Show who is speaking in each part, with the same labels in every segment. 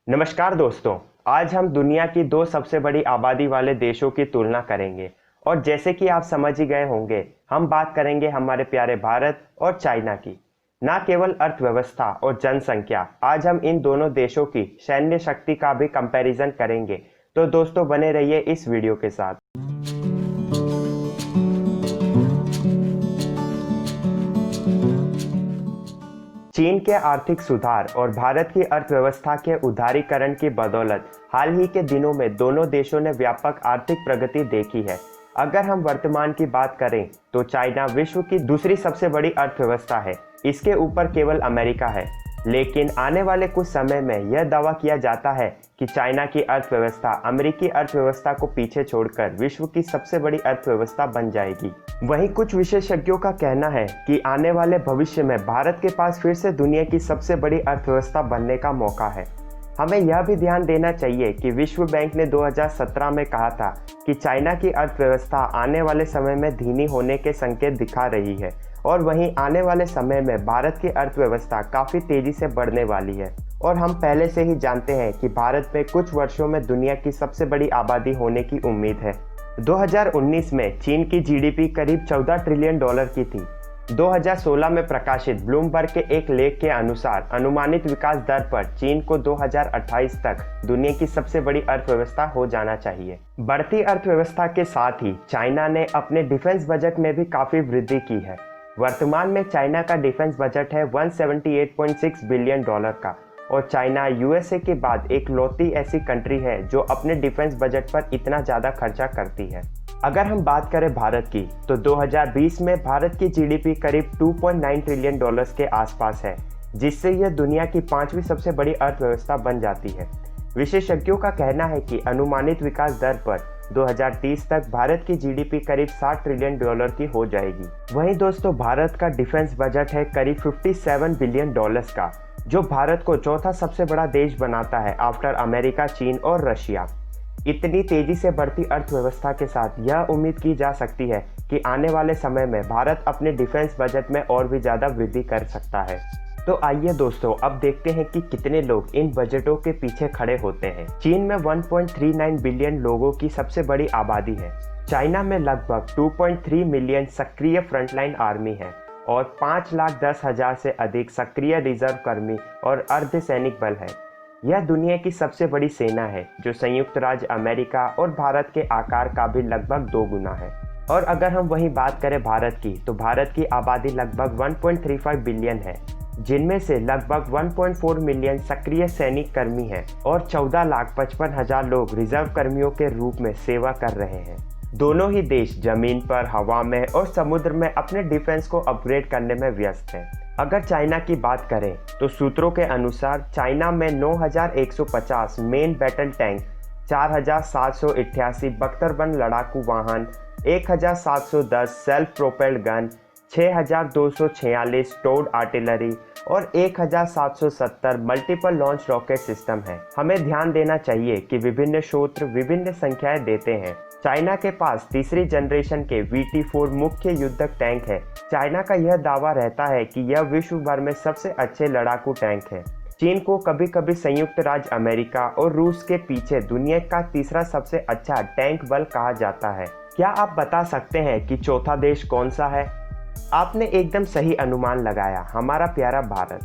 Speaker 1: नमस्कार दोस्तों। आज हम दुनिया की दो सबसे बड़ी आबादी वाले देशों की तुलना करेंगे और जैसे कि आप समझ ही गए होंगे, हम बात करेंगे हमारे प्यारे भारत और चाइना की। ना केवल अर्थव्यवस्था और जनसंख्या, आज हम इन दोनों देशों की सैन्य शक्ति का भी कंपैरिजन करेंगे। तो दोस्तों बने रहिए इस वीडियो के साथ। चीन के आर्थिक सुधार और भारत की अर्थव्यवस्था के उदारीकरण की बदौलत हाल ही के दिनों में दोनों देशों ने व्यापक आर्थिक प्रगति देखी है। अगर हम वर्तमान की बात करें तो चाइना विश्व की दूसरी सबसे बड़ी अर्थव्यवस्था है, इसके ऊपर केवल अमेरिका है। लेकिन आने वाले कुछ समय में यह दावा किया जाता है कि चाइना की अर्थव्यवस्था अमेरिकी अर्थव्यवस्था को पीछे छोड़कर विश्व की सबसे बड़ी अर्थव्यवस्था बन जाएगी। वहीं कुछ विशेषज्ञों का कहना है कि आने वाले भविष्य में भारत के पास फिर से दुनिया की सबसे बड़ी अर्थव्यवस्था बनने का मौका है। हमें यह भी ध्यान देना चाहिए कि विश्व बैंक ने 2017 में कहा था कि चाइना की अर्थव्यवस्था आने वाले समय में धीमी होने के संकेत दिखा रही है और वहीं आने वाले समय में भारत की अर्थव्यवस्था काफ़ी तेज़ी से बढ़ने वाली है। और हम पहले से ही जानते हैं कि भारत में कुछ वर्षों में दुनिया की सबसे बड़ी आबादी होने की उम्मीद है। 2019 में चीन की जीडीपी करीब 14 ट्रिलियन डॉलर की थी। 2016 में प्रकाशित ब्लूमबर्ग के एक लेख के अनुसार अनुमानित विकास दर पर चीन को 2028 तक दुनिया की सबसे बड़ी अर्थव्यवस्था हो जाना चाहिए। बढ़ती अर्थव्यवस्था के साथ ही चाइना ने अपने डिफेंस बजट में भी काफ़ी वृद्धि की है। वर्तमान में चाइना का डिफेंस बजट है 178.6 बिलियन डॉलर का और चाइना यूएसए के बाद एक लौती ऐसी कंट्री है जो अपने डिफेंस बजट पर इतना ज़्यादा खर्चा करती है। अगर हम बात करें भारत की तो 2020 में भारत की जीडीपी करीब 2.9 ट्रिलियन डॉलर्स के आसपास है, जिससे यह दुनिया की 5वीं सबसे बड़ी अर्थव्यवस्था बन जाती है। विशेषज्ञों का कहना है कि अनुमानित विकास दर पर 2030 तक भारत की जीडीपी करीब 60 ट्रिलियन डॉलर की हो जाएगी। वहीं दोस्तों भारत का डिफेंस बजट है करीब 57 बिलियन डॉलर्स का, जो भारत को चौथा सबसे बड़ा देश बनाता है आफ्टर अमेरिका, चीन और रशिया। इतनी तेजी से बढ़ती अर्थव्यवस्था के साथ यह उम्मीद की जा सकती है कि आने वाले समय में भारत अपने डिफेंस बजट में और भी ज़्यादा वृद्धि कर सकता है। तो आइए दोस्तों अब देखते हैं कि कितने लोग इन बजटों के पीछे खड़े होते हैं। चीन में 1.39 बिलियन लोगों की सबसे बड़ी आबादी है। चाइना में लगभग 2.3 मिलियन सक्रिय फ्रंटलाइन आर्मी है और 5,10,000 से अधिक सक्रिय रिजर्व कर्मी और अर्धसैनिक बल है। यह दुनिया की सबसे बड़ी सेना है, जो संयुक्त राज्य अमेरिका और भारत के आकार का भी लगभग 2 गुना है। और अगर हम वहीं बात करें भारत की, तो भारत की आबादी लगभग 1.35 बिलियन है, जिनमें से लगभग 1.4 मिलियन सक्रिय सैनिक कर्मी हैं और 14,55,000 लोग रिजर्व कर्मियों के रूप में सेवा कर रहे हैं। दोनों ही देश जमीन पर, हवा में और समुद्र में अपने डिफेंस को अपग्रेड करने में व्यस्त हैं। अगर चाइना की बात करें तो सूत्रों के अनुसार चाइना में 9,150 मेन बैटल टैंक, 4,788 बख्तरबंद लड़ाकू वाहन, 1,710 self propelled gun, 6,246 towed artillery और 1,770 मल्टीपल लॉन्च रॉकेट सिस्टम है। हमें ध्यान देना चाहिए कि विभिन्न स्रोत विभिन्न संख्याएं देते हैं। चाइना के पास तीसरी जनरेशन के VT-4 मुख्य युद्धक टैंक है। चाइना का यह दावा रहता है कि यह विश्व भर में सबसे अच्छे लड़ाकू टैंक है। चीन को कभी कभी संयुक्त राज्य अमेरिका और रूस के पीछे दुनिया का तीसरा सबसे अच्छा टैंक बल कहा जाता है। क्या आप बता सकते हैं कि चौथा देश कौन सा है? आपने एकदम सही अनुमान लगाया, हमारा प्यारा भारत।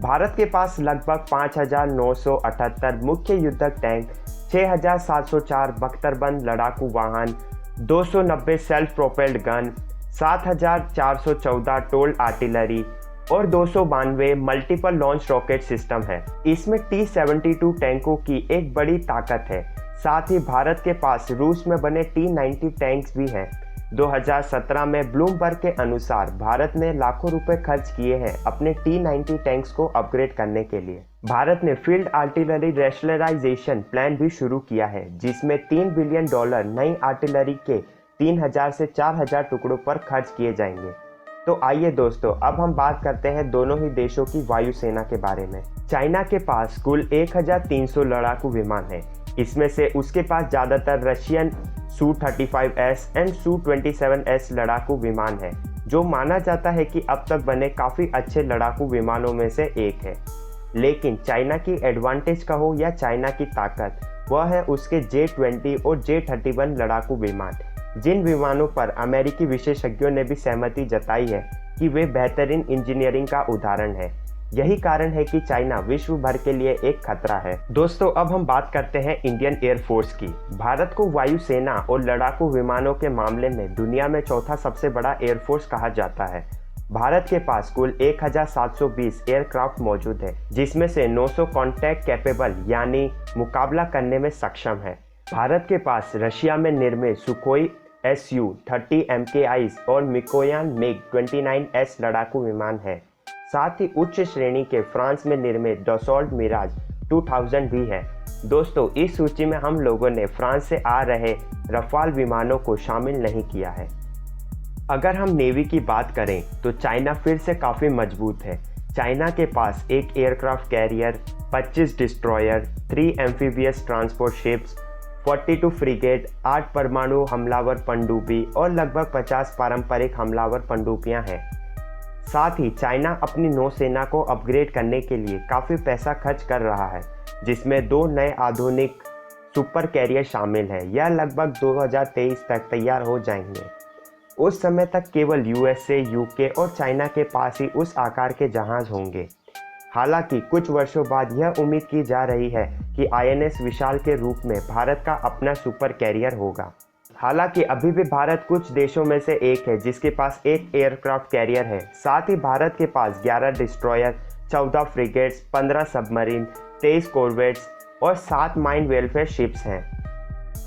Speaker 1: भारत के पास लगभग 5,978 मुख्य युद्धक टैंक, 6,704 बख्तरबंद लड़ाकू वाहन, 290 self propelled gun, 7,414 told artillery और 292 मल्टीपल लॉन्च रॉकेट सिस्टम है। इसमें T-72 टैंकों की एक बड़ी ताकत है। साथ ही भारत के पास रूस में बने T-90 टैंक्स भी हैं। 2017 में ब्लूमबर्ग के अनुसार भारत ने लाखों रुपए खर्च किए हैं अपने T-90 टैंक्स को अपग्रेड करने के लिए। भारत ने फील्ड आर्टिलरी रैशनलाइजेशन प्लान भी शुरू किया है, जिसमें 3 बिलियन डॉलर नई आर्टिलरी के 3,000 से 4,000 टुकड़ों पर खर्च किए जाएंगे। तो आइए दोस्तों अब हम बात करते हैं दोनों ही देशों की वायुसेना के बारे में। चाइना के पास कुल 1,300 लड़ाकू विमान हैं। इसमें से उसके पास ज़्यादातर रशियन Su-35S एंड Su-27S लड़ाकू विमान है, जो माना जाता है कि अब तक बने काफ़ी अच्छे लड़ाकू विमानों में से एक है। लेकिन चाइना की एडवांटेज कहो या चाइना की ताकत, वह है उसके J-20 और J-31 लड़ाकू विमान, जिन विमानों पर अमेरिकी विशेषज्ञों ने भी सहमति जताई है कि वे बेहतरीन इंजीनियरिंग का उदाहरण है। यही कारण है कि चाइना विश्व भर के लिए एक खतरा है। दोस्तों, अब हम बात करते हैं इंडियन एयरफोर्स की। भारत को वायुसेना और लड़ाकू विमानों के मामले में दुनिया में चौथा सबसे बड़ा एयरफोर्स कहा जाता है। भारत के पास कुल 1720 एयरक्राफ्ट मौजूद है, जिसमें से 900 कॉन्टैक्ट कैपेबल यानी मुकाबला करने में सक्षम है। भारत के पास रशिया में निर्मित सुखोई Su-30 MKIs और मिकोयान MiG-29S लड़ाकू विमान है। साथ ही उच्च श्रेणी के फ्रांस में निर्मित डसॉल्ट मिराज 2000 भी है। दोस्तों, इस सूची में हम लोगों ने फ्रांस से आ रहे रफाल विमानों को शामिल नहीं किया है। अगर हम नेवी की बात करें तो चाइना फिर से काफ़ी मजबूत है। चाइना के पास एक aircraft carrier, 25 destroyer, 3 amphibious transport ships, 42 frigate, 8 परमाणु हमलावर पनडुब्बी और लगभग 50 पारंपरिक हमलावर पनडुब्बियां हैं। साथ ही चाइना अपनी नौसेना को अपग्रेड करने के लिए काफ़ी पैसा खर्च कर रहा है, जिसमें 2 नए आधुनिक सुपर कैरियर शामिल हैं। यह लगभग 2023 तक तैयार हो जाएंगे। उस समय तक केवल USA, UK और चाइना के पास ही उस आकार के जहाज होंगे। हालांकि कुछ वर्षों बाद यह उम्मीद की जा रही है कि INS विशाल के रूप में भारत का अपना सुपर कैरियर होगा। हालांकि अभी भी भारत कुछ देशों में से एक है जिसके पास एक एयरक्राफ्ट कैरियर है। साथ ही भारत के पास 11 डिस्ट्रॉयर, 14 फ्रिगेट्स, 15 सबमरीन, 23 कॉर्वेट्स और 7 माइन वेलफेयर शिप्स हैं।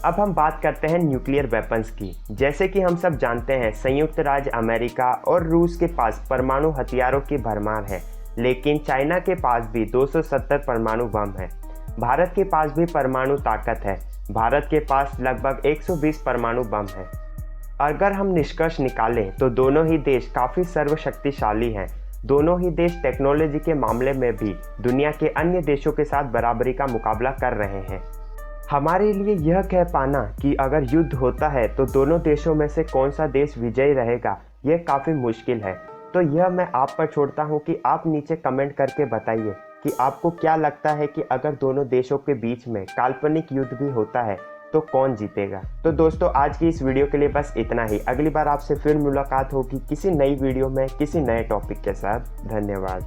Speaker 1: अब हम बात करते हैं न्यूक्लियर वेपन्स की। जैसे कि हम सब जानते हैं, संयुक्त राज्य अमेरिका और रूस के पास परमाणु हथियारों की भरमार है, लेकिन चाइना के पास भी 270 परमाणु बम है। भारत के पास भी परमाणु ताकत है। भारत के पास लगभग 120 परमाणु बम है। अगर हम निष्कर्ष निकालें तो दोनों ही देश काफ़ी सर्वशक्तिशाली हैं। दोनों ही देश टेक्नोलॉजी के मामले में भी दुनिया के अन्य देशों के साथ बराबरी का मुकाबला कर रहे हैं। हमारे लिए यह कह पाना कि अगर युद्ध होता है तो दोनों देशों में से कौन सा देश विजयी रहेगा, यह काफ़ी मुश्किल है। तो यह मैं आप पर छोड़ता हूं कि आप नीचे कमेंट करके बताइए कि आपको क्या लगता है कि अगर दोनों देशों के बीच में काल्पनिक युद्ध भी होता है तो कौन जीतेगा। तो दोस्तों, आज की इस वीडियो के लिए बस इतना ही। अगली बार आपसे फिर मुलाकात होगी किसी नई वीडियो में किसी नए टॉपिक के साथ। धन्यवाद।